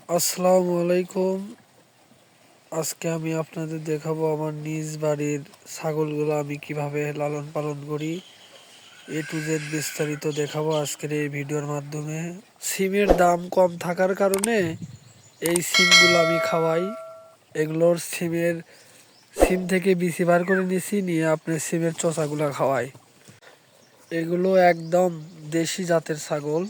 আসসালামু আলাইকুম। আজকে আমি আপনাদের দেখাবো আমার নিজ বাড়ির ছাগলগুলো আমি কিভাবে লালন পালন করি। এ টু জেড বিস্তারিত দেখাবো আজকের এই ভিডিওর মাধ্যমে। সিমের দাম কম থাকার কারণে এই সিমগুলো আমি খাওয়াই। এগুলোর সিম থেকে বিচি বার করে নিয়েছি, নিয়ে আপনার সিমের চোষাগুলো খাওয়াই। এগুলো একদম দেশি জাতের ছাগল।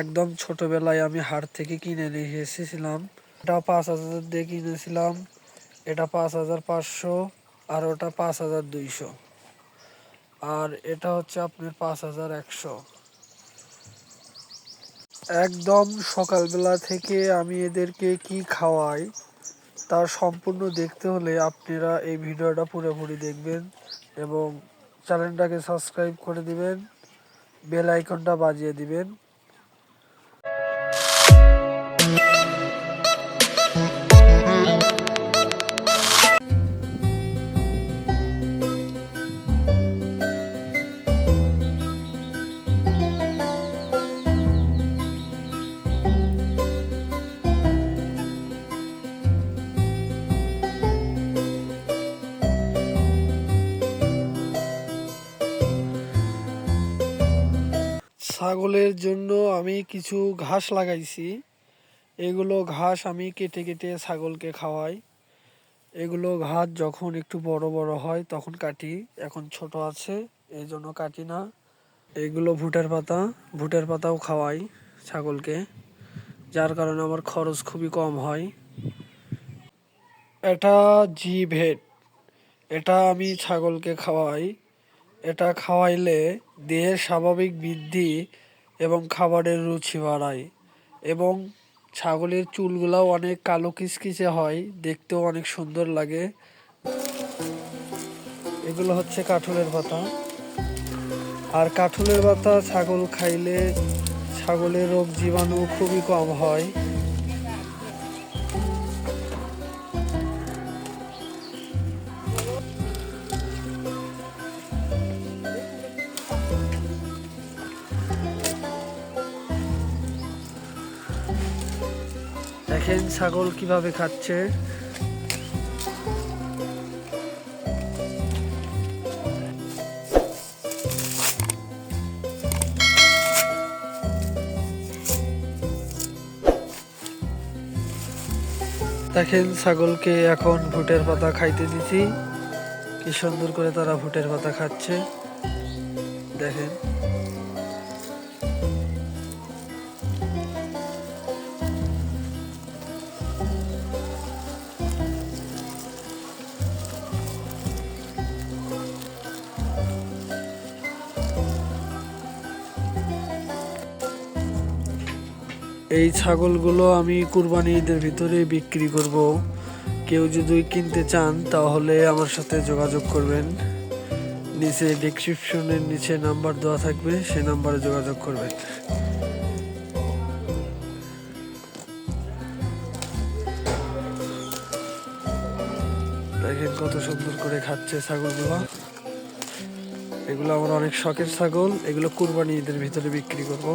একদম ছোটবেলায় আমি হাট থেকে কিনে নিয়ে এসেছিলাম। এটা 5,000 দিয়ে কিনেছিলাম, এটা 5,500, আর ওটা 5,200, আর এটা হচ্ছে আপনার 5,100। একদম সকালবেলা থেকে আমি এদেরকে কি খাওয়াই তার সম্পূর্ণ দেখতে হলে আপনারা এই ভিডিওটা পুরোপুরি দেখবেন এবং চ্যানেলটাকে সাবস্ক্রাইব করে দিবেন, বেল আইকনটা বাজিয়ে দিবেন। ছাগলের জন্য আমি কিছু ঘাস লাগাইছি। এগুলো ঘাস আমি কেটে কেটে ছাগলকে খাওয়াই। এগুলো ঘাস যখন একটু বড় বড় হয় তখন কাটি, এখন ছোট আছে এই জন্য কাটি না। এগুলো ভুটের পাতাও খাওয়াই ছাগলকে, যার কারণে আমার খরচ খুবই কম হয়। এটা জিভেট, এটা আমি ছাগলকে খাওয়াই। এটা খাওয়াইলে দেহের স্বাভাবিক বৃদ্ধি এবং খাবারের রুচি বাড়ায়, এবং ছাগলের চুলগুলাও অনেক কালো কিচকিচে হয়, দেখতেও অনেক সুন্দর লাগে। এগুলো হচ্ছে কাঁঠালের পাতা, আর কাঁঠালের পাতা ছাগল খাইলে ছাগলের রোগ জীবাণু খুবই কম হয়। দেখেন ছাগল কিভাবে খাচ্ছে। দেখেন ছাগলকে এখন ভুটের পাতা খাইতে দিছি, কি সুন্দর করে তারা ভুটের পাতা খাচ্ছে দেখেন। এই ছাগলগুলো আমি কুরবানি ঈদের ভিতরে বিক্রি করব। কেউ যদি কিনতে চান তাহলে আমার সাথে যোগাযোগ করবেন। নিচে ডেসক্রিপশনের নিচে নাম্বার দেওয়া থাকবে, সেই নাম্বারে যোগাযোগ করবেন। দেখেন কত সুন্দর করে খাচ্ছে ছাগলগুলো। এগুলো আমার অনেক শখের ছাগল, এগুলো কুরবানি ঈদের ভিতরে বিক্রি করব।